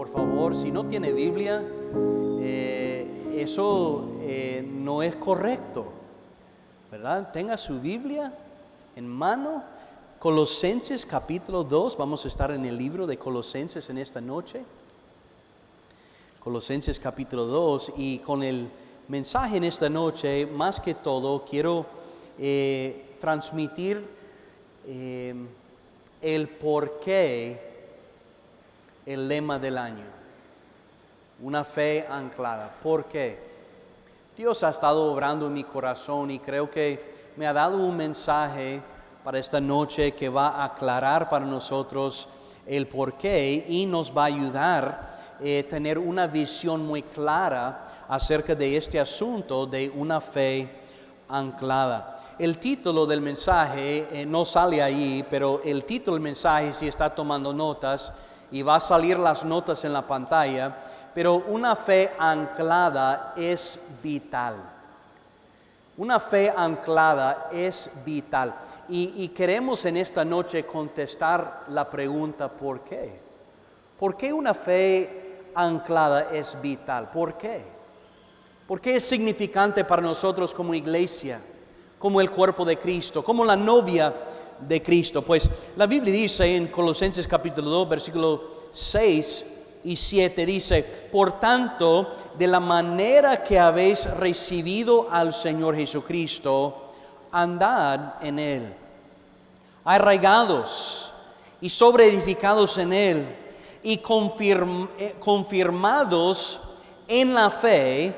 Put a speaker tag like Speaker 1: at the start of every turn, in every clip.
Speaker 1: por favor, si no tiene Biblia, eso no es correcto, ¿verdad? Tenga su Biblia en mano. Colosenses capítulo 2, vamos a estar en el libro de Colosenses en esta noche. Colosenses capítulo 2, y con el mensaje en esta noche, más que todo, quiero transmitir el porqué, el lema del año. Una fe anclada. ¿Por qué? Dios ha estado obrando en mi corazón y creo que me ha dado un mensaje para esta noche que va a aclarar para nosotros el porqué y nos va a ayudar a tener una visión muy clara acerca de este asunto de una fe anclada. El título del mensaje no sale ahí, pero el título del mensaje, si está tomando notas, y va a salir las notas en la pantalla, pero una fe anclada es vital. Una fe anclada es vital. Y queremos en esta noche contestar la pregunta ¿por qué? ¿Por qué una fe anclada es vital? ¿Por qué? ¿Por qué es significante para nosotros como iglesia, como el cuerpo de Cristo, como la novia de Cristo? Pues la Biblia dice en Colosenses capítulo 2, versículo 6 y 7, dice: por tanto, de la manera que habéis recibido al Señor Jesucristo, andad en Él, arraigados y sobreedificados en Él, y confirmados en la fe,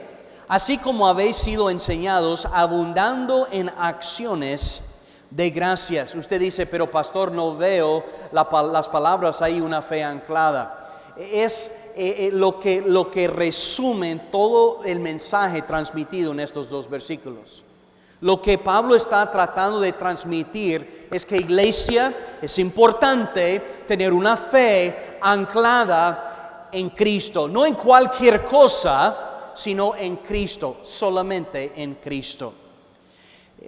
Speaker 1: así como habéis sido enseñados, abundando en acciones de gracias. Usted dice, pero pastor, no veo las palabras ahí, una fe anclada. Es lo que resume todo el mensaje transmitido en estos dos versículos. Lo que Pablo está tratando de transmitir es que, iglesia, es importante tener una fe anclada en Cristo, no en cualquier cosa, sino en Cristo, solamente en Cristo.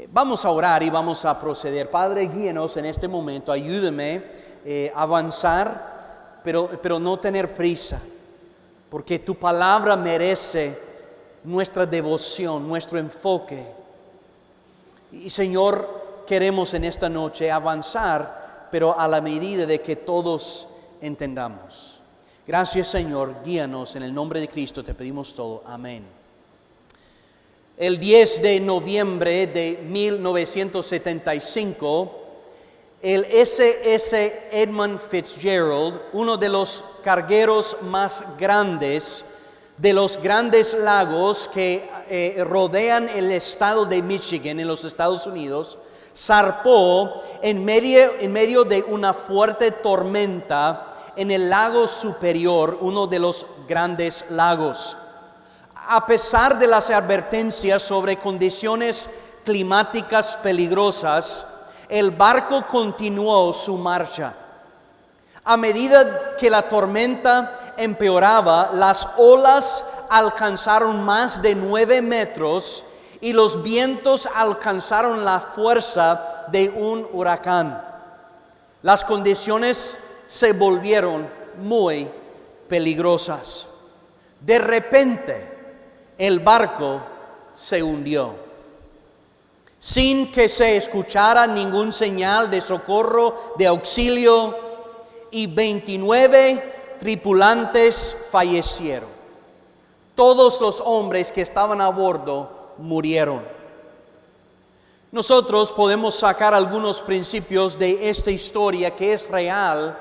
Speaker 1: Vamos a orar y vamos a proceder. Padre, guíenos en este momento, ayúdame a avanzar, pero no tener prisa, porque tu palabra merece nuestra devoción, nuestro enfoque. Y Señor, queremos en esta noche avanzar, pero a la medida de que todos entendamos. Gracias, Señor, guíanos en el nombre de Cristo, te pedimos todo. Amén. El 10 de noviembre de 1975, el SS Edmund Fitzgerald, uno de los cargueros más grandes de los Grandes Lagos que rodean el estado de Michigan en los Estados Unidos, zarpó en medio de una fuerte tormenta en el lago superior, uno de los Grandes Lagos. A pesar de las advertencias sobre condiciones climáticas peligrosas, el barco continuó su marcha. A medida que la tormenta empeoraba, las olas alcanzaron más de 9 metros y los vientos alcanzaron la fuerza de un huracán. Las condiciones se volvieron muy peligrosas. De repente, el barco se hundió. Sin que se escuchara ningún señal de socorro, de auxilio, y 29 tripulantes fallecieron. Todos los hombres que estaban a bordo murieron. Nosotros podemos sacar algunos principios de esta historia que es real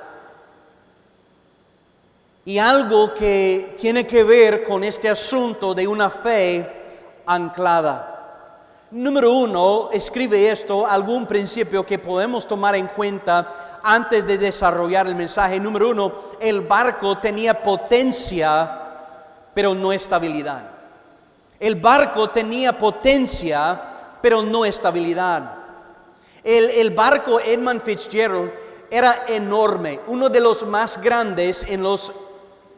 Speaker 1: y algo que tiene que ver con este asunto de una fe anclada. Número 1, escribe esto, algún principio que podemos tomar en cuenta antes de desarrollar el mensaje. Número 1, el barco tenía potencia, pero no estabilidad. El barco tenía potencia, pero no estabilidad. El barco Edmund Fitzgerald era enorme, uno de los más grandes en los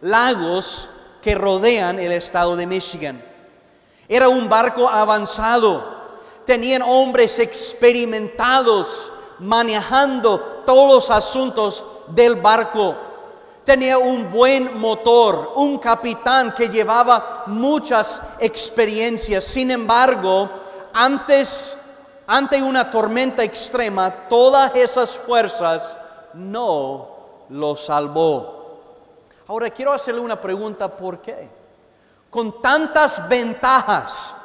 Speaker 1: lagos que rodean el estado de Michigan. Era un barco avanzado. Tenían hombres experimentados manejando todos los asuntos del barco. tenía un buen motor, un capitán que llevaba muchas experiencias. Sin embargo, ante una tormenta extrema, todas esas fuerzas no lo salvó. Ahora quiero hacerle una pregunta: ¿por qué? Con tantas ventajas,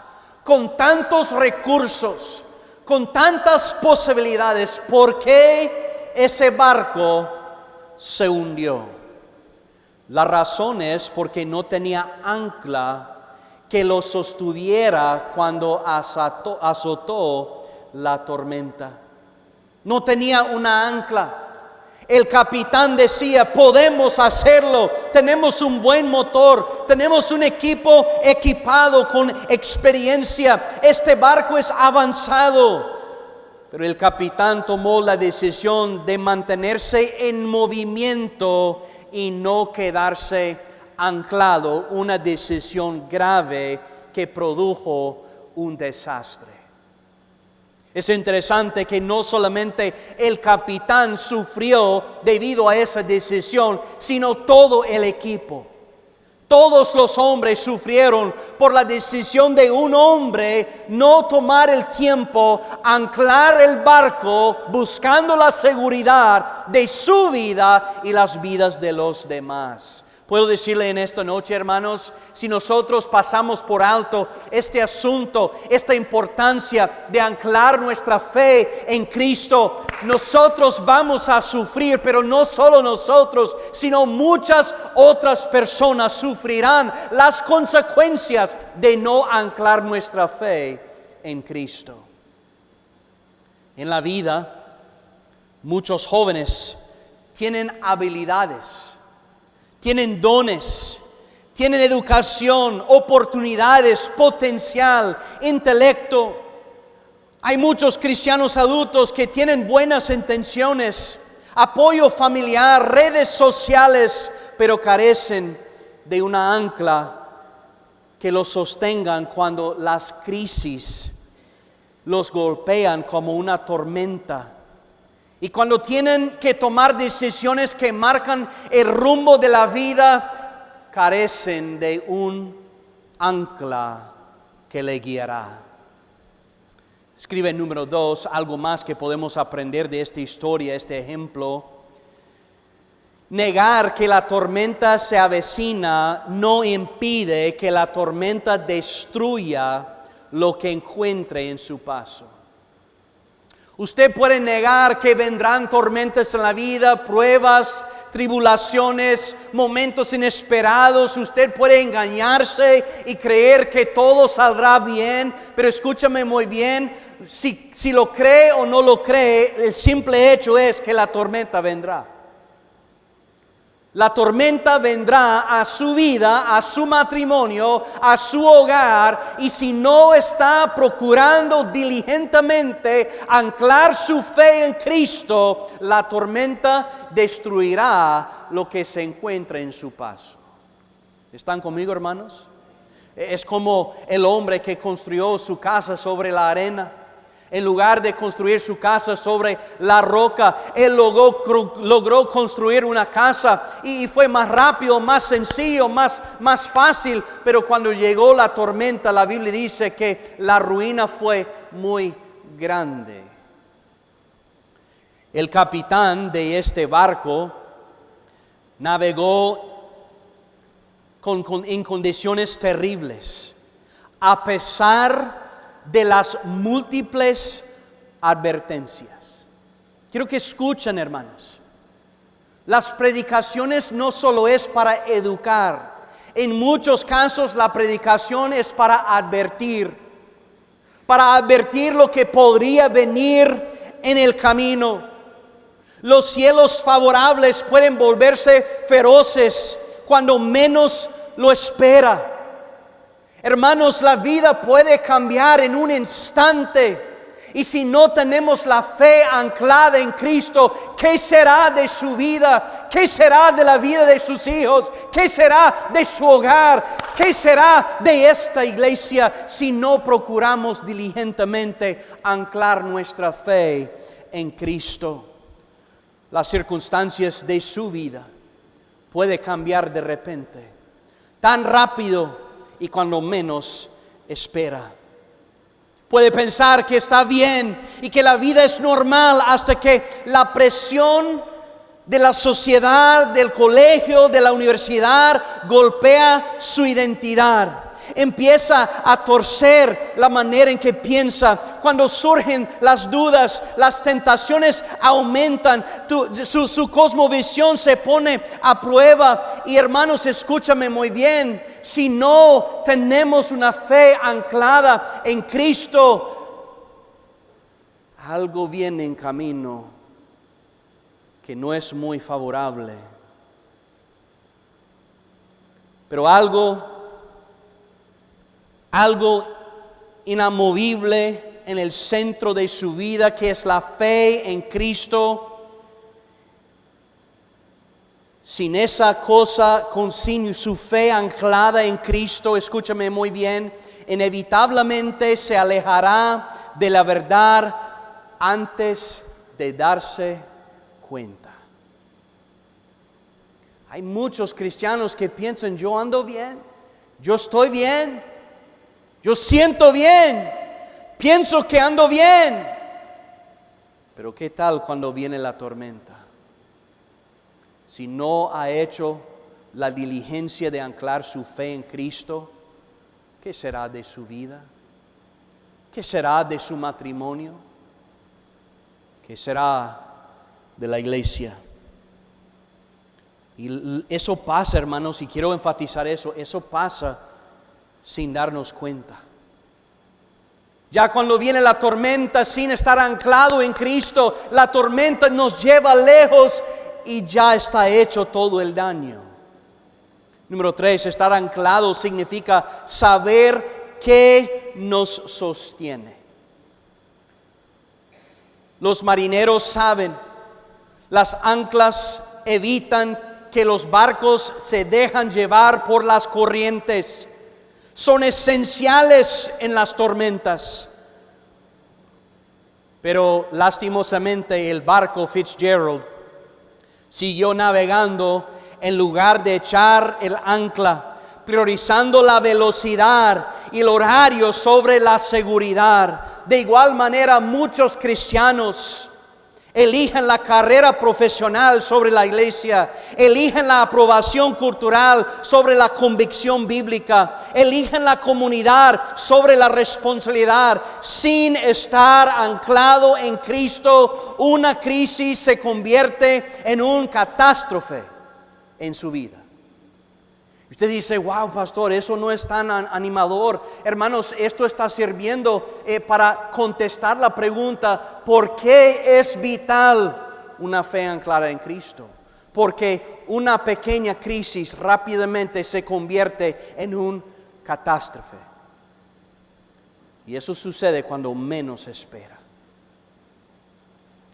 Speaker 1: con tantos recursos, con tantas posibilidades, ¿por qué ese barco se hundió? La razón es porque no tenía ancla que lo sostuviera cuando azotó la tormenta. No tenía una ancla. El capitán decía: podemos hacerlo, tenemos un buen motor, tenemos un equipo equipado con experiencia, este barco es avanzado. Pero el capitán tomó la decisión de mantenerse en movimiento y no quedarse anclado, una decisión grave que produjo un desastre. Es interesante que no solamente el capitán sufrió debido a esa decisión, sino todo el equipo. Todos los hombres sufrieron por la decisión de un hombre no tomar el tiempo, anclar el barco, buscando la seguridad de su vida y las vidas de los demás. Puedo decirle en esta noche, hermanos, si nosotros pasamos por alto este asunto, esta importancia de anclar nuestra fe en Cristo, nosotros vamos a sufrir, pero no solo nosotros, sino muchas otras personas sufrirán las consecuencias de no anclar nuestra fe en Cristo. En la vida, muchos jóvenes tienen habilidades, tienen dones, tienen educación, oportunidades, potencial, intelecto. Hay muchos cristianos adultos que tienen buenas intenciones, apoyo familiar, redes sociales, pero carecen de una ancla que los sostengan cuando las crisis los golpean como una tormenta. Y cuando tienen que tomar decisiones que marcan el rumbo de la vida, carecen de un ancla que le guiará. Escribe número 2, algo más que podemos aprender de esta historia, este ejemplo. Negar que la tormenta se avecina no impide que la tormenta destruya lo que encuentre en su paso. Usted puede negar que vendrán tormentas en la vida, pruebas, tribulaciones, momentos inesperados. Usted puede engañarse y creer que todo saldrá bien, pero escúchame muy bien, si lo cree o no lo cree, el simple hecho es que la tormenta vendrá. La tormenta vendrá a su vida, a su matrimonio, a su hogar, y si no está procurando diligentemente anclar su fe en Cristo, la tormenta destruirá lo que se encuentra en su paso. ¿Están conmigo, hermanos? Es como el hombre que construyó su casa sobre la arena. En lugar de construir su casa sobre la roca, él logró construir una casa y fue más rápido, más sencillo, más fácil. Pero cuando llegó la tormenta, la Biblia dice que la ruina fue muy grande. El capitán de este barco navegó en condiciones terribles, a pesar de las múltiples advertencias. Quiero que escuchen, hermanos. Las predicaciones no solo es para educar. En muchos casos la predicación es para advertir lo que podría venir en el camino. Los cielos favorables pueden volverse feroces cuando menos lo espera. Hermanos, la vida puede cambiar en un instante. Y si no tenemos la fe anclada en Cristo, ¿qué será de su vida? ¿Qué será de la vida de sus hijos? ¿Qué será de su hogar? ¿Qué será de esta iglesia si no procuramos diligentemente anclar nuestra fe en Cristo? Las circunstancias de su vida puede cambiar de repente, tan rápido y cuando menos espera. Puede pensar que está bien y que la vida es normal hasta que la presión de la sociedad, del colegio, de la universidad golpea su identidad. Empieza a torcer la manera en que piensa. Cuando surgen las dudas, las tentaciones aumentan, su cosmovisión se pone a prueba. Y hermanos, escúchame muy bien, si no tenemos una fe anclada en Cristo, algo viene en camino que no es muy favorable. Pero algo inamovible en el centro de su vida, que es la fe en Cristo. Sin esa cosa, sin su fe anclada en Cristo, escúchame muy bien, inevitablemente se alejará de la verdad antes de darse cuenta. Hay muchos cristianos que piensan: yo ando bien, yo estoy bien, yo siento bien, pienso que ando bien. Pero ¿qué tal cuando viene la tormenta? Si no ha hecho la diligencia de anclar su fe en Cristo, ¿qué será de su vida? ¿Qué será de su matrimonio? ¿Qué será de la iglesia? Y eso pasa, hermanos, y quiero enfatizar eso pasa sin darnos cuenta. Ya cuando viene la tormenta, sin estar anclado en Cristo, la tormenta nos lleva lejos y ya está hecho todo el daño. Número 3, estar anclado significa saber qué nos sostiene. Los marineros saben, las anclas evitan que los barcos se dejan llevar por las corrientes. Son esenciales en las tormentas. Pero lastimosamente el barco Fitzgerald siguió navegando en lugar de echar el ancla, priorizando la velocidad y el horario sobre la seguridad. De igual manera, muchos cristianos eligen la carrera profesional sobre la iglesia, eligen la aprobación cultural sobre la convicción bíblica, eligen la comunidad sobre la responsabilidad. Sin estar anclado en Cristo, una crisis se convierte en una catástrofe en su vida. Usted dice: wow, pastor, eso no es tan animador. Hermanos, esto está sirviendo para contestar la pregunta: ¿por qué es vital una fe anclada en Cristo? Porque una pequeña crisis rápidamente se convierte en una catástrofe. Y eso sucede cuando menos espera.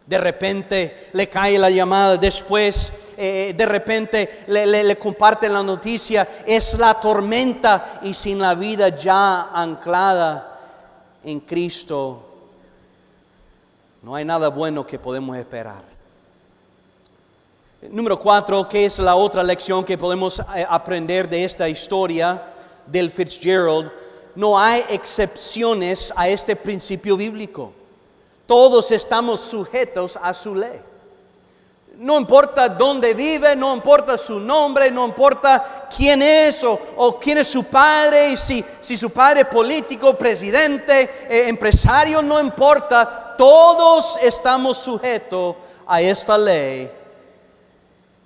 Speaker 1: De repente le cae la llamada, después de repente le comparten la noticia, es la tormenta, y sin la vida ya anclada en Cristo, no hay nada bueno que podemos esperar. Número 4, ¿qué es la otra lección que podemos aprender de esta historia del Fitzgerald? No hay excepciones a este principio bíblico. Todos estamos sujetos a su ley. No importa dónde vive, no importa su nombre, no importa quién es o quién es su padre, si su padre es político, presidente, empresario, no importa. Todos estamos sujetos a esta ley.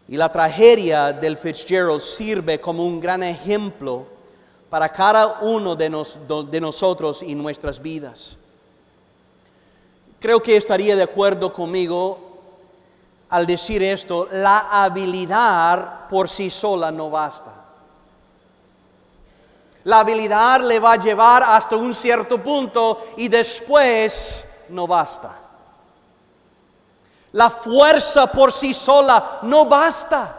Speaker 1: Y la tragedia del Fitzgerald sirve como un gran ejemplo para cada uno de nosotros y nuestras vidas. Creo que estaría de acuerdo conmigo al decir esto: la habilidad por sí sola no basta. La habilidad le va a llevar hasta un cierto punto y después no basta. La fuerza por sí sola no basta.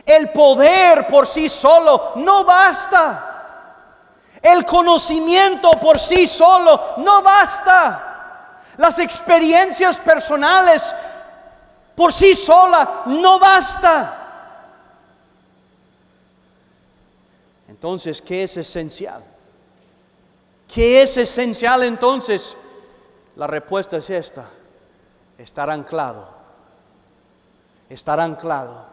Speaker 1: El poder por sí solo no basta. El conocimiento por sí solo no basta. Las experiencias personales por sí sola no basta. Entonces, ¿qué es esencial? ¿Qué es esencial entonces? La respuesta es esta: estar anclado. Estar anclado.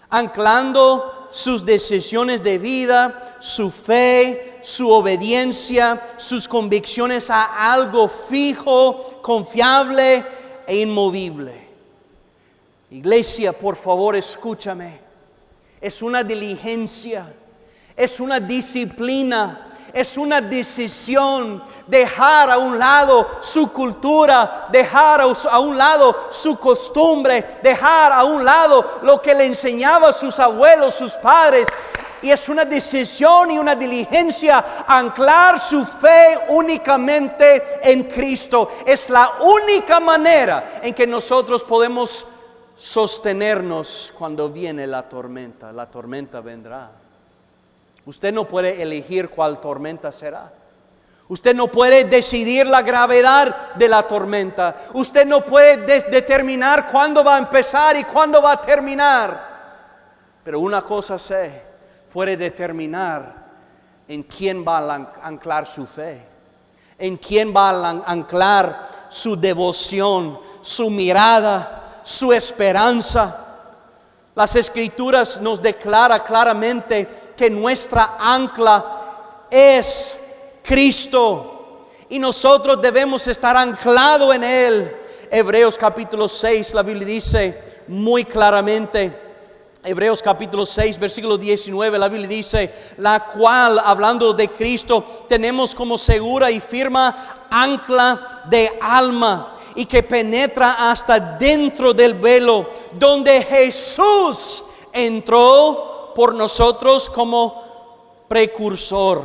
Speaker 1: Anclando sus decisiones de vida, su fe, su obediencia, sus convicciones a algo fijo, confiable e inmovible. Iglesia, por favor, escúchame. Es una diligencia, es una disciplina, es una decisión dejar a un lado su cultura, dejar a un lado su costumbre, dejar a un lado lo que le enseñaban sus abuelos, sus padres. Y es una decisión y una diligencia anclar su fe únicamente en Cristo. Es la única manera en que nosotros podemos sostenernos cuando viene la tormenta. La tormenta vendrá. Usted no puede elegir cuál tormenta será. Usted no puede decidir la gravedad de la tormenta. Usted no puede determinar cuándo va a empezar y cuándo va a terminar. Pero una cosa sé, puede determinar en quién va a anclar su fe, en quién va a anclar su devoción, su mirada, su esperanza. Las Escrituras nos declaran claramente que nuestra ancla es Cristo y nosotros debemos estar anclados en Él. Hebreos capítulo 6, la Biblia dice muy claramente, Hebreos capítulo 6, versículo 19, la Biblia dice: la cual, hablando de Cristo, tenemos como segura y firma ancla de alma, y que penetra hasta dentro del velo, donde Jesús entró por nosotros como precursor,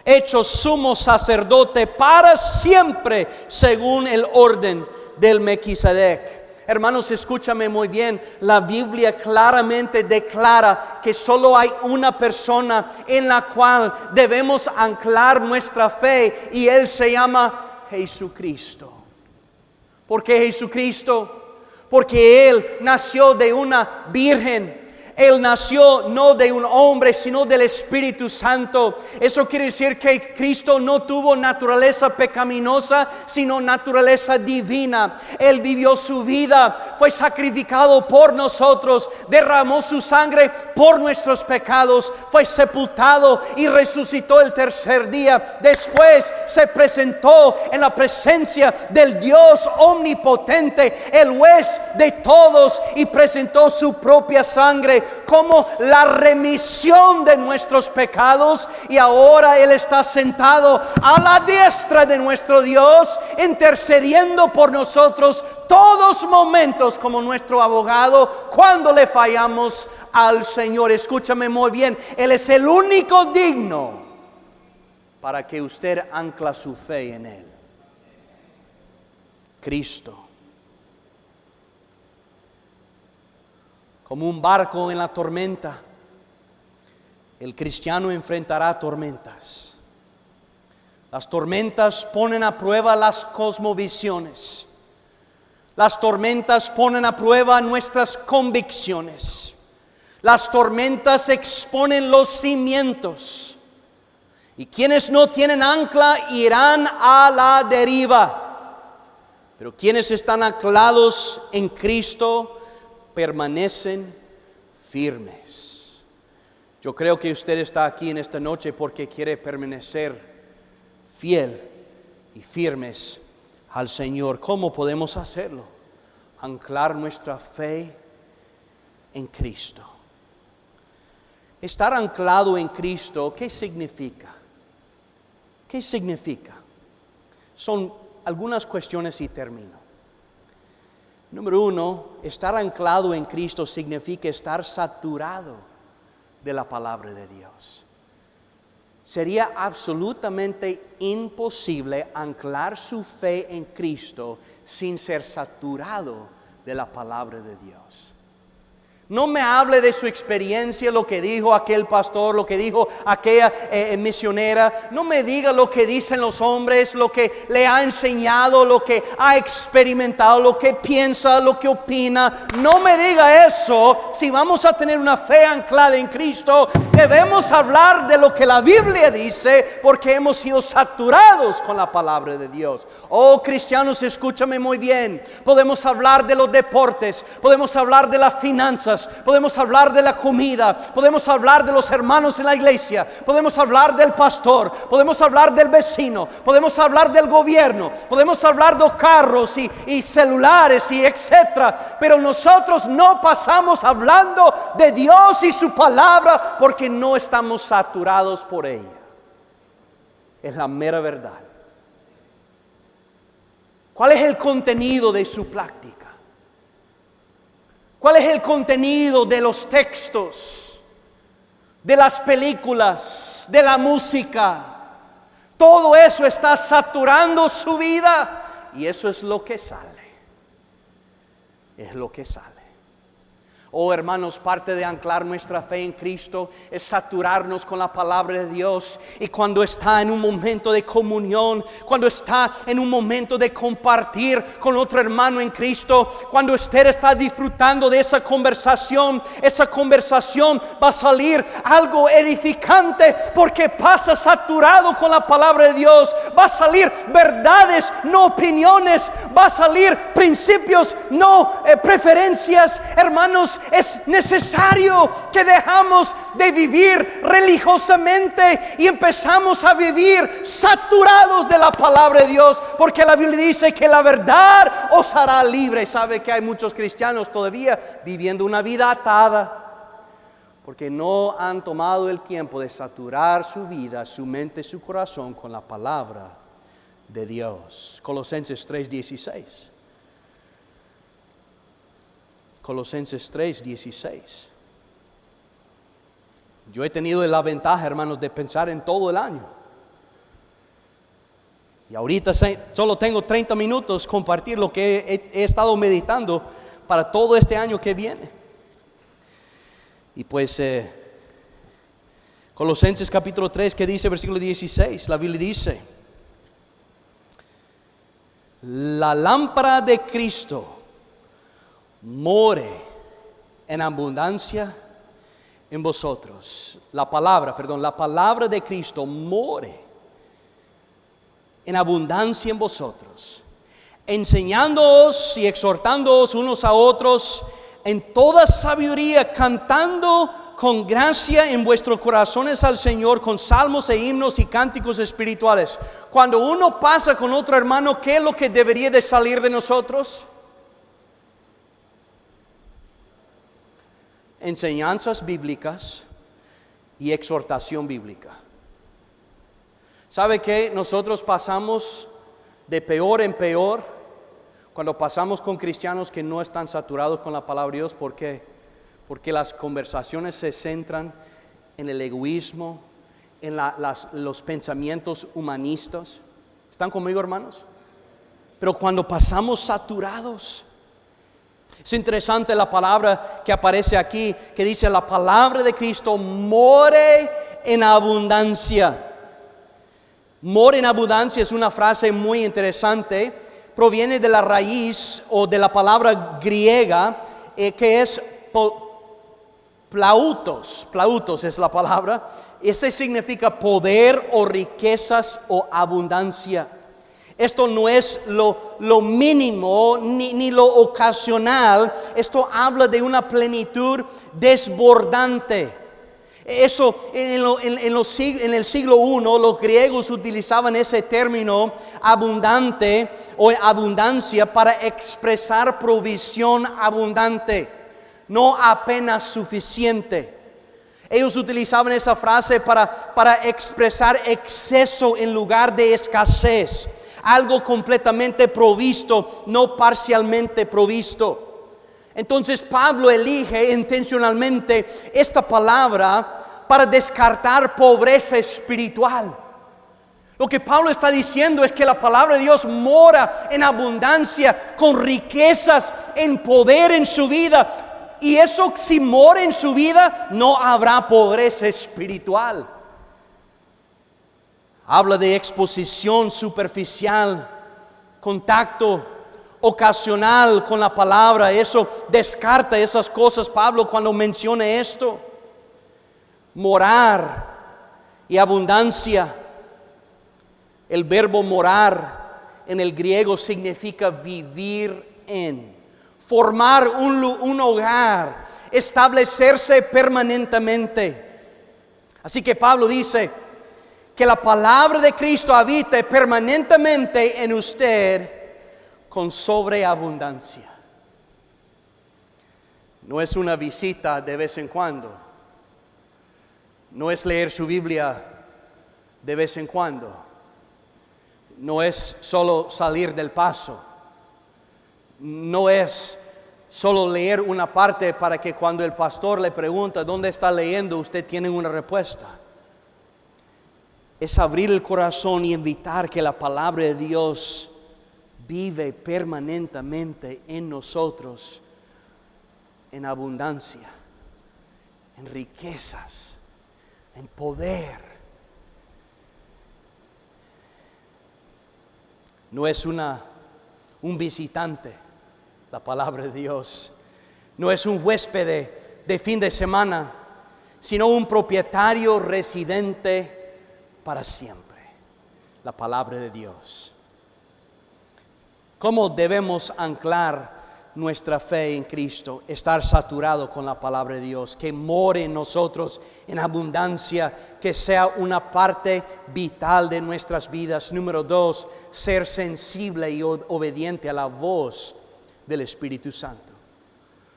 Speaker 1: hecho sumo sacerdote para siempre, según el orden del Melquisedec. Hermanos, escúchame muy bien. La Biblia claramente declara que solo hay una persona en la cual debemos anclar nuestra fe, y Él se llama Jesucristo. ¿Por qué Jesucristo? Porque Él nació de una virgen. Él nació no de un hombre, sino del Espíritu Santo. Eso quiere decir que Cristo no tuvo naturaleza pecaminosa, sino naturaleza divina. Él vivió su vida, fue sacrificado por nosotros, derramó su sangre por nuestros pecados, fue sepultado y resucitó el tercer día. Después se presentó en la presencia del Dios omnipotente, el juez de todos, y presentó su propia sangre como la remisión de nuestros pecados, y ahora Él está sentado a la diestra de nuestro Dios, intercediendo por nosotros todos momentos como nuestro abogado cuando le fallamos al Señor. Escúchame muy bien, Él es el único digno para que usted ancla su fe en Él. Cristo. Como un barco en la tormenta, el cristiano enfrentará tormentas. Las tormentas ponen a prueba las cosmovisiones. Las tormentas ponen a prueba nuestras convicciones. Las tormentas exponen los cimientos. Y quienes no tienen ancla irán a la deriva. Pero quienes están anclados en Cristo permanecen firmes. Yo creo que usted está aquí en esta noche porque quiere permanecer fiel y firmes al Señor. ¿Cómo podemos hacerlo? Anclar nuestra fe en Cristo. Estar anclado en Cristo, ¿qué significa? ¿Qué significa? Son algunas cuestiones y termino. Número 1, estar anclado en Cristo significa estar saturado de la palabra de Dios. Sería absolutamente imposible anclar su fe en Cristo sin ser saturado de la palabra de Dios. No me hable de su experiencia, lo que dijo aquel pastor, lo que dijo aquella misionera. No me diga lo que dicen los hombres, lo que le ha enseñado, lo que ha experimentado, lo que piensa, lo que opina. No me diga eso. Si vamos a tener una fe anclada en Cristo, debemos hablar de lo que la Biblia dice, porque hemos sido saturados con la palabra de Dios. Oh, cristianos, escúchame muy bien. Podemos hablar de los deportes, podemos hablar de las finanzas, podemos hablar de la comida, podemos hablar de los hermanos en la iglesia, podemos hablar del pastor, podemos hablar del vecino, podemos hablar del gobierno, podemos hablar de carros y celulares y etcétera, pero nosotros no pasamos hablando de Dios y su palabra porque no estamos saturados por ella. Es la mera verdad. ¿Cuál es el contenido de su práctica? ¿Cuál es el contenido de los textos, de las películas, de la música? Todo eso está saturando su vida y eso es lo que sale. Es lo que sale. Oh, hermanos, parte de anclar nuestra fe en Cristo es saturarnos con la palabra de Dios. Y cuando está en un momento de comunión, cuando está en un momento de compartir con otro hermano en Cristo, cuando usted está disfrutando de esa conversación va a salir algo edificante porque pasa saturado con la palabra de Dios. Va a salir verdades, no opiniones. Va a salir principios, no preferencias. Hermanos, es necesario que dejamos de vivir religiosamente y empezamos a vivir saturados de la palabra de Dios, porque la Biblia dice que la verdad os hará libre. Sabe que hay muchos cristianos todavía viviendo una vida atada porque no han tomado el tiempo de saturar su vida, su mente, su corazón con la palabra de Dios. Colosenses 3:16. Colosenses 3:16. Yo he tenido la ventaja, hermanos, de pensar en todo el año. Y ahorita solo tengo 30 minutos compartir lo que he estado meditando para todo este año que viene. Y pues Colosenses capítulo 3, que dice versículo 16, la Biblia dice: la lámpara de Cristo more en abundancia en vosotros. La palabra de Cristo more en abundancia en vosotros, enseñándoos y exhortándoos unos a otros en toda sabiduría, cantando con gracia en vuestros corazones al Señor con salmos e himnos y cánticos espirituales. Cuando uno pasa con otro hermano, ¿qué es lo que debería de salir de nosotros? Enseñanzas bíblicas y exhortación bíblica. ¿Sabe qué? Nosotros pasamos de peor en peor cuando pasamos con cristianos que no están saturados con la palabra de Dios. ¿Por qué? Porque las conversaciones se centran en el egoísmo, en los pensamientos humanistas. ¿Están conmigo, hermanos? Pero cuando pasamos saturados, es interesante la palabra que aparece aquí, que dice: la palabra de Cristo more en abundancia. More en abundancia es una frase muy interesante. Proviene de la raíz o de la palabra griega que es plautos. Plautos es la palabra. Ese significa poder o riquezas o abundancia. Esto no es lo mínimo ni lo ocasional. Esto habla de una plenitud desbordante. Eso en el siglo I los griegos utilizaban ese término abundante o abundancia para expresar provisión abundante, no apenas suficiente. Ellos utilizaban esa frase para expresar exceso en lugar de escasez. Algo completamente provisto, no parcialmente provisto. Entonces Pablo elige intencionalmente esta palabra para descartar pobreza espiritual. Lo que Pablo está diciendo es que la palabra de Dios mora en abundancia, con riquezas, en poder en su vida. Y eso, si mora en su vida, no habrá pobreza espiritual. Habla de exposición superficial, contacto ocasional con la palabra. Eso descarta esas cosas Pablo cuando menciona esto. Morar y abundancia. El verbo morar en el griego significa vivir en, formar un hogar, establecerse permanentemente. Así que Pablo dice que la palabra de Cristo habite permanentemente en usted con sobreabundancia. No es una visita de vez en cuando. No es leer su Biblia de vez en cuando. No es solo salir del paso. No es solo leer una parte para que cuando el pastor le pregunta dónde está leyendo, usted tiene una respuesta. Es abrir el corazón y invitar que la palabra de Dios vive permanentemente en nosotros, en abundancia, en riquezas, en poder. No es un visitante, la palabra de Dios. No es un huésped de fin de semana, sino un propietario residente para siempre. La palabra de Dios. ¿Cómo debemos anclar nuestra fe en Cristo? Estar saturado con la palabra de Dios, que more en nosotros en abundancia, que sea una parte vital de nuestras vidas. Número 2, ser sensible y obediente a la voz del Espíritu Santo.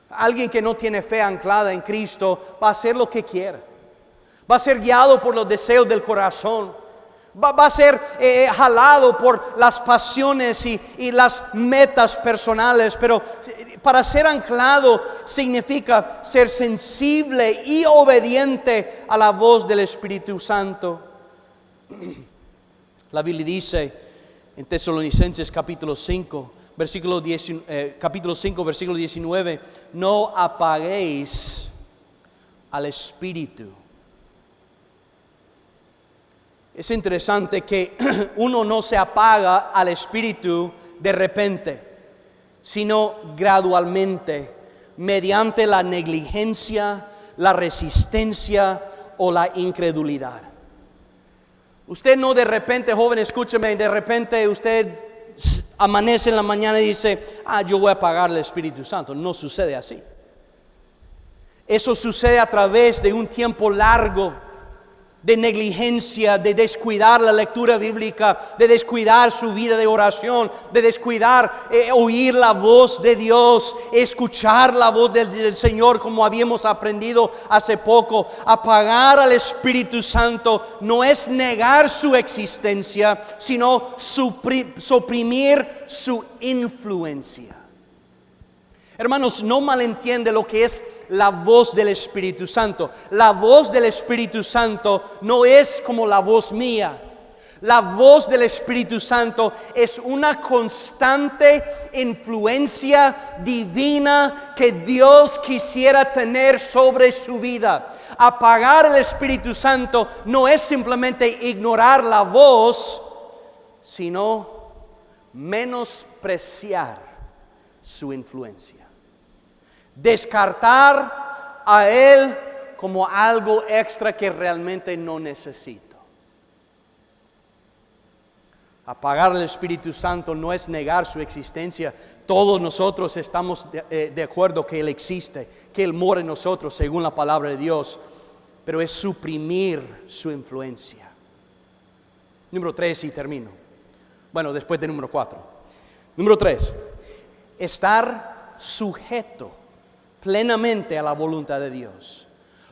Speaker 1: Alguien que no tiene fe anclada en Cristo va a hacer lo que quiera. Va a ser guiado por los deseos del corazón. Va a ser jalado por las pasiones y las metas personales. Pero para ser anclado significa ser sensible y obediente a la voz del Espíritu Santo. La Biblia dice en Tesalonicenses capítulo 5, capítulo 5, versículo 19, no apaguéis al Espíritu. Es interesante que uno no se apaga al Espíritu de repente, sino gradualmente, mediante la negligencia, la resistencia o la incredulidad. Usted no de repente, joven, escúcheme, de repente usted amanece en la mañana y dice, yo voy a apagar el Espíritu Santo. No sucede así. Eso sucede a través de un tiempo largo de negligencia, de descuidar la lectura bíblica, de descuidar su vida de oración, de descuidar oír la voz de Dios, escuchar la voz del Señor, como habíamos aprendido hace poco. Apagar al Espíritu Santo no es negar su existencia, sino suprimir su influencia. Hermanos, no malentiende lo que es la voz del Espíritu Santo. La voz del Espíritu Santo no es como la voz mía. La voz del Espíritu Santo es una constante influencia divina que Dios quisiera tener sobre su vida. Apagar el Espíritu Santo no es simplemente ignorar la voz, sino menospreciar su influencia. Descartar a Él como algo extra que realmente no necesito. Apagar el Espíritu Santo no es negar su existencia. Todos nosotros estamos de acuerdo que Él existe, que Él mora en nosotros según la palabra de Dios, pero es suprimir su influencia. Número 3 y termino. Bueno, después de número 4. Número 3, estar sujeto plenamente a la voluntad de Dios.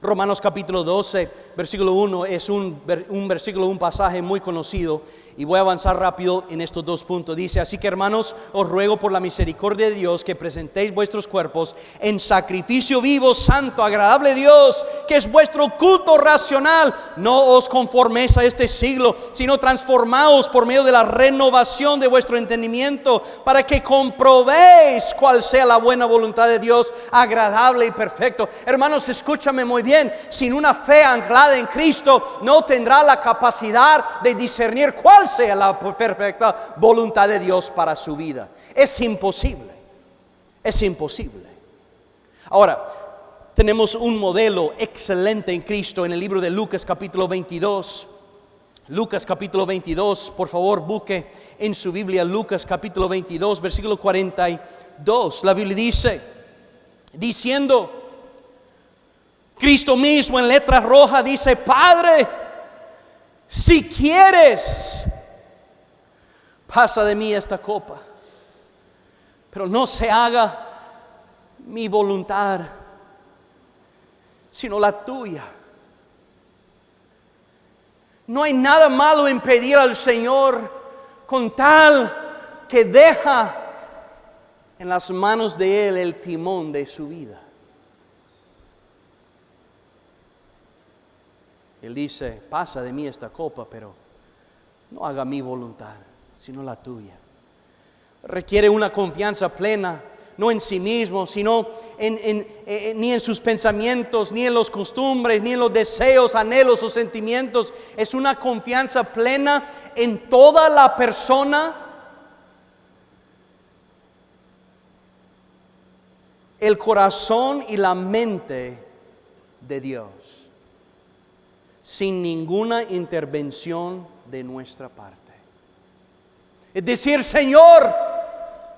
Speaker 1: Romanos capítulo 12, versículo 1 es un versículo, un pasaje muy conocido. Y voy a avanzar rápido en estos dos puntos. Dice, así que hermanos, os ruego por la misericordia de Dios que presentéis vuestros cuerpos en sacrificio vivo, santo, agradable a Dios, que es vuestro culto racional. No os conforméis a este siglo, sino transformaos por medio de la renovación de vuestro entendimiento, para que comprobéis cuál sea la buena voluntad de Dios, agradable y perfecto. Hermanos, escúchame muy bien. Sin una fe anclada en Cristo, no tendrá la capacidad de discernir cuál sea la perfecta voluntad de Dios para su vida. Es imposible. Es imposible. Ahora, tenemos un modelo excelente en Cristo en el libro de Lucas capítulo 22. Lucas capítulo 22, por favor, busque en su Biblia Lucas capítulo 22, versículo 42. La Biblia dice, diciendo, Cristo mismo en letra roja dice, Padre, si quieres, pasa de mí esta copa, pero no se haga mi voluntad, sino la tuya. No hay nada malo en pedir al Señor con tal que deja en las manos de Él el timón de su vida. Él dice, pasa de mí esta copa, pero no haga mi voluntad, sino la tuya. Requiere una confianza plena, no en sí mismo, sino ni en sus pensamientos, ni en los costumbres, ni en los deseos, anhelos o sentimientos. Es una confianza plena en toda la persona, el corazón y la mente de Dios, sin ninguna intervención de nuestra parte. Es decir, Señor,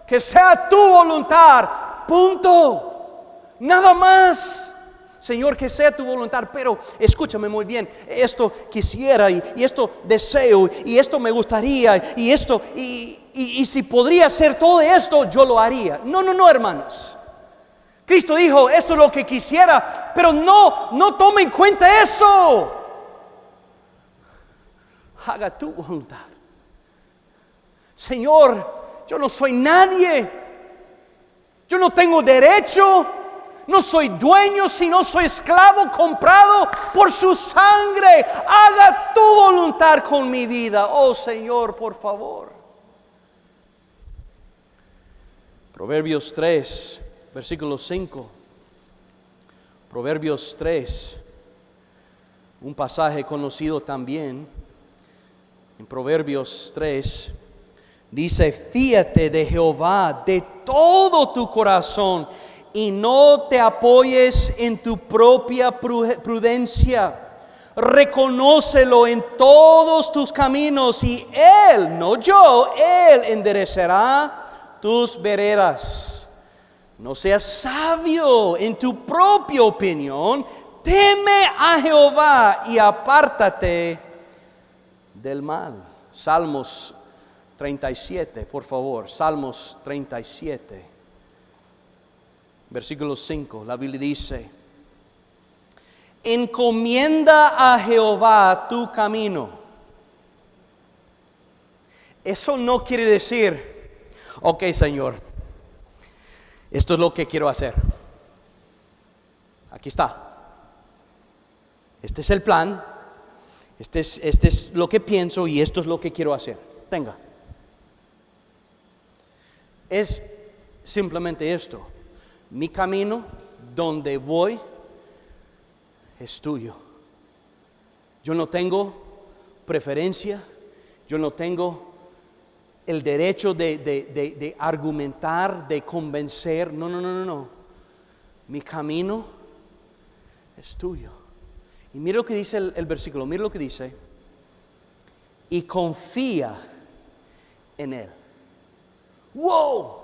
Speaker 1: que sea tu voluntad, punto, nada más. Señor, que sea tu voluntad, pero escúchame muy bien, esto quisiera y esto deseo y esto me gustaría y esto y si podría hacer todo esto, yo lo haría. No, hermanos. Cristo dijo, esto es lo que quisiera, pero no tome en cuenta eso. Haga tu voluntad. Señor, yo no soy nadie. Yo no tengo derecho. No soy dueño, sino soy esclavo comprado por su sangre. Haga tu voluntad con mi vida. Oh Señor, por favor. Proverbios 3, versículo 5. Proverbios 3, un pasaje conocido también. En Proverbios 3 dice, fíate de Jehová de todo tu corazón y no te apoyes en tu propia prudencia. Reconócelo en todos tus caminos y Él, no yo, Él enderezará tus veredas. No seas sabio en tu propia opinión, teme a Jehová y apártate del mal. Salmos 37, por favor. Salmos 37, versículo 5. La Biblia dice, encomienda a Jehová tu camino. Eso no quiere decir, ok, Señor, esto es lo que quiero hacer. Aquí está. Este es el plan. Este es lo que pienso y esto es lo que quiero hacer. Tenga. Es simplemente esto. Mi camino, donde voy, es tuyo. Yo no tengo preferencia. Yo no tengo el derecho de argumentar, de convencer. No. Mi camino es tuyo. Y mira lo que dice el versículo, mira lo que dice. Y confía en Él. ¡Wow!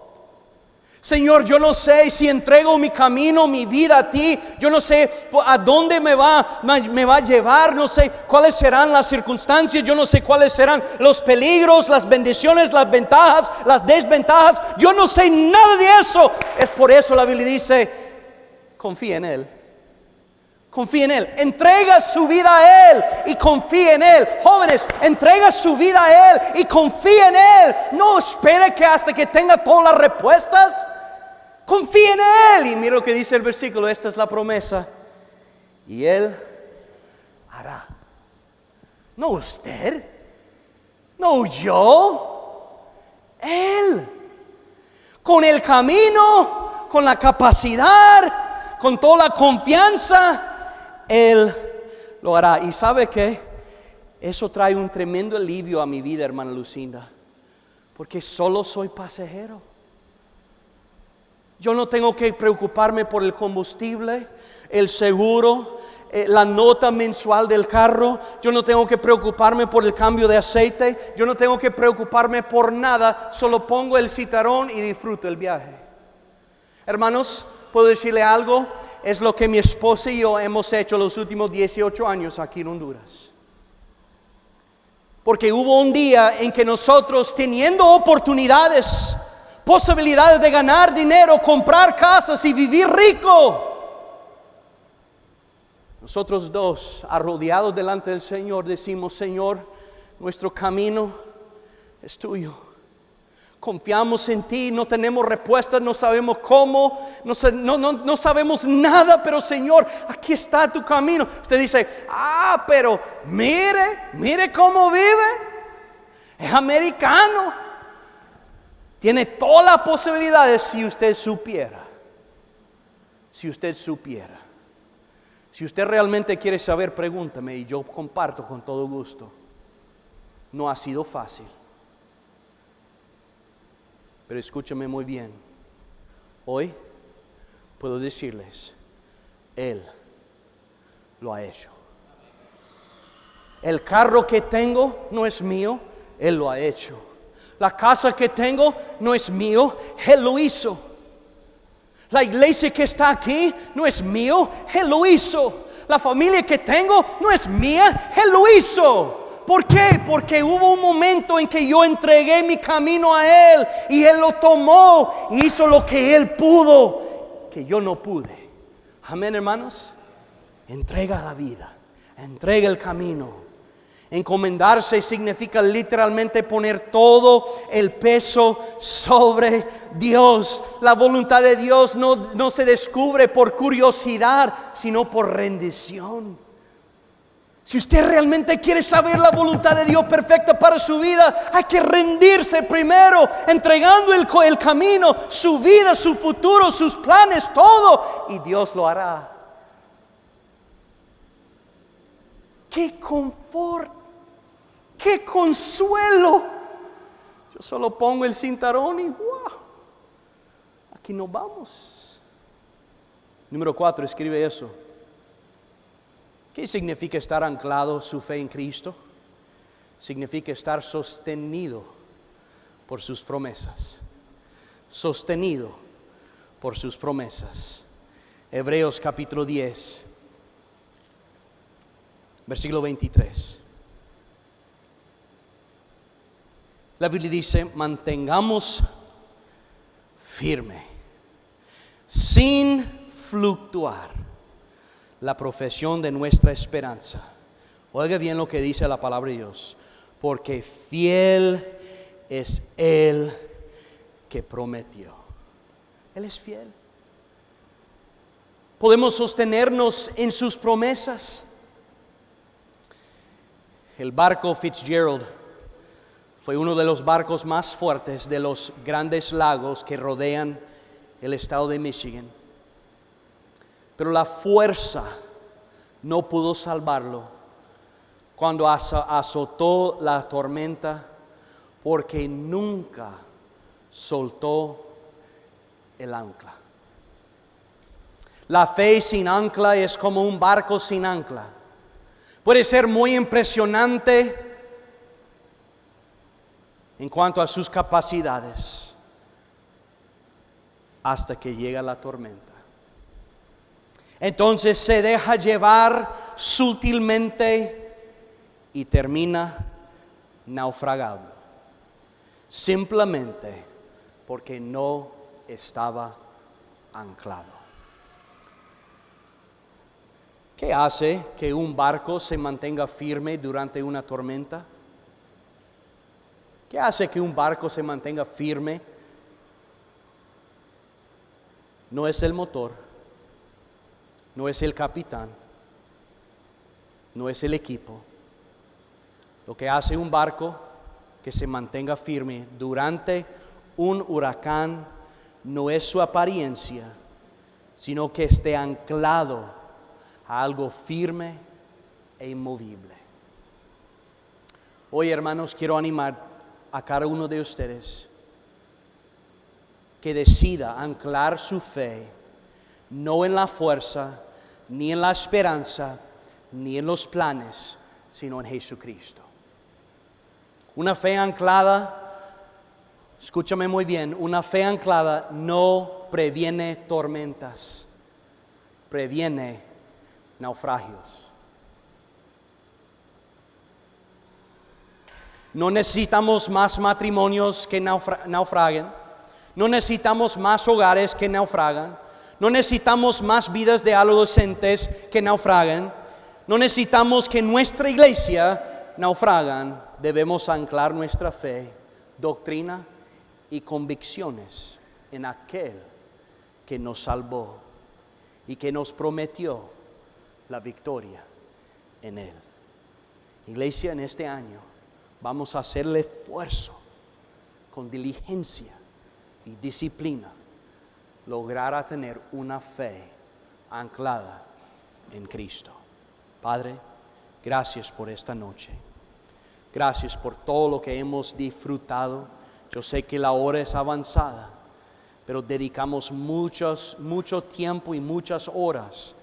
Speaker 1: Señor, yo no sé si entrego mi camino, mi vida a ti. Yo no sé a dónde me va a llevar. No sé cuáles serán las circunstancias. Yo no sé cuáles serán los peligros, las bendiciones, las ventajas, las desventajas. Yo no sé nada de eso. Es por eso la Biblia dice, confía en Él. Confía en Él. Entrega su vida a Él y confía en Él. Jóvenes, entrega su vida a Él y confía en Él. No espere que hasta que tenga todas las respuestas. Confía en Él. Y mira lo que dice el versículo. Esta es la promesa. Y Él hará. No usted. No yo. Él. Con el camino, con la capacidad, con toda la confianza, Él lo hará. ¿Y sabe qué? Eso trae un tremendo alivio a mi vida, hermana Lucinda, porque solo soy pasajero. Yo no tengo que preocuparme por el combustible, el seguro, la nota mensual del carro. Yo no tengo que preocuparme por el cambio de aceite. Yo no tengo que preocuparme por nada. Solo pongo el citarón y disfruto el viaje. Hermanos, ¿puedo decirle algo? Es lo que mi esposa y yo hemos hecho los últimos 18 años aquí en Honduras. Porque hubo un día en que nosotros, teniendo oportunidades, posibilidades de ganar dinero, comprar casas y vivir rico, nosotros dos, arrodillados delante del Señor, decimos: Señor, nuestro camino es tuyo. Confiamos en ti, no tenemos respuestas, no sabemos cómo, no sabemos nada, pero Señor, aquí está tu camino. Usted dice: pero mire cómo vive. Es americano. Tiene todas las posibilidades si usted supiera. Si usted supiera. Si usted realmente quiere saber, pregúntame y yo comparto con todo gusto. No ha sido fácil. Pero escúchame muy bien. Hoy puedo decirles, Él lo ha hecho. El carro que tengo no es mío, Él lo ha hecho. La casa que tengo no es mío, Él lo hizo. La iglesia que está aquí no es mío, Él lo hizo. La familia que tengo no es mía, Él lo hizo. ¿Por qué? Porque hubo un momento en que yo entregué mi camino a Él y Él lo tomó y hizo lo que Él pudo, que yo no pude. Amén, hermanos. Entrega la vida, entrega el camino. Encomendarse significa literalmente poner todo el peso sobre Dios. La voluntad de Dios no se descubre por curiosidad, sino por rendición. Si usted realmente quiere saber la voluntad de Dios perfecta para su vida, hay que rendirse primero, entregando el camino, su vida, su futuro, sus planes, todo, y Dios lo hará. ¡Qué confort! ¡Qué consuelo! Yo solo pongo el cinturón y ¡wow! Aquí nos vamos. Número 4, escribe eso. ¿Qué significa estar anclado su fe en Cristo? Significa estar sostenido por sus promesas. Sostenido por sus promesas. Hebreos capítulo 10, versículo 23. La Biblia dice: mantengamos firme, sin fluctuar, la profesión de nuestra esperanza. Oiga bien lo que dice la palabra de Dios. Porque fiel es Él que prometió. Él es fiel. Podemos sostenernos en sus promesas. El barco Fitzgerald fue uno de los barcos más fuertes de los grandes lagos que rodean el estado de Michigan. Pero la fuerza no pudo salvarlo cuando azotó la tormenta, porque nunca soltó el ancla. La fe sin ancla es como un barco sin ancla. Puede ser muy impresionante en cuanto a sus capacidades, hasta que llega la tormenta. Entonces se deja llevar sutilmente y termina naufragando, simplemente porque no estaba anclado. ¿Qué hace que un barco se mantenga firme durante una tormenta? ¿Qué hace que un barco se mantenga firme? No es el motor, no es el capitán, no es el equipo. Lo que hace un barco que se mantenga firme durante un huracán no es su apariencia, sino que esté anclado a algo firme e inmovible. Hoy, hermanos, quiero animar a cada uno de ustedes que decida anclar su fe no en la fuerza, ni en la esperanza, ni en los planes, sino en Jesucristo. Una fe anclada, escúchame muy bien, una fe anclada no previene tormentas, previene naufragios. No necesitamos más matrimonios que naufraguen. No necesitamos más hogares que naufragan. No necesitamos más vidas de adolescentes que naufragan. No necesitamos que nuestra iglesia naufragan. Debemos anclar nuestra fe, doctrina y convicciones en aquel que nos salvó y que nos prometió la victoria en él. Iglesia, en este año vamos a hacer el esfuerzo con diligencia y disciplina, lograr a tener una fe anclada en Cristo. Padre, gracias por esta noche. Gracias por todo lo que hemos disfrutado. Yo sé que la hora es avanzada, pero dedicamos mucho tiempo y muchas horas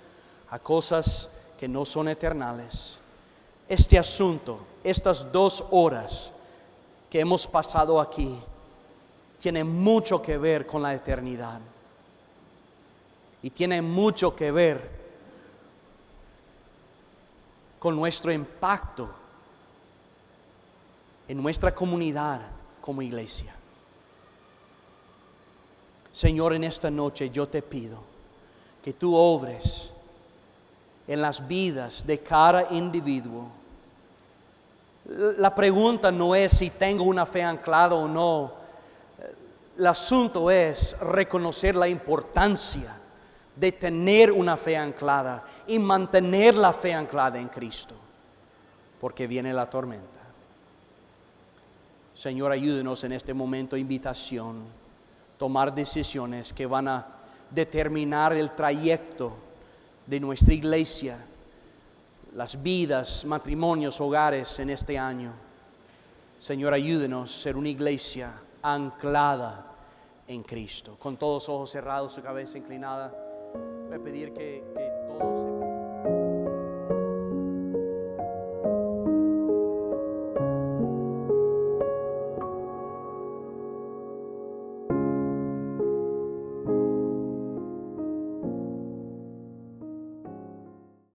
Speaker 1: a cosas que no son eternales. Este asunto, estas 2 horas que hemos pasado aquí, tiene mucho que ver con la eternidad. Y tiene mucho que ver con nuestro impacto en nuestra comunidad como iglesia. Señor, en esta noche yo te pido que tú obres en las vidas de cada individuo. La pregunta no es si tengo una fe anclada o no. El asunto es reconocer la importancia de tener una fe anclada y mantener la fe anclada en Cristo, porque viene la tormenta. Señor, ayúdenos en este momento de invitación, tomar decisiones que van a determinar el trayecto de nuestra iglesia, las vidas, matrimonios, hogares en este año. Señor, ayúdenos a ser una iglesia anclada en Cristo. Con todos los ojos cerrados, su cabeza inclinada, voy a pedir que todos se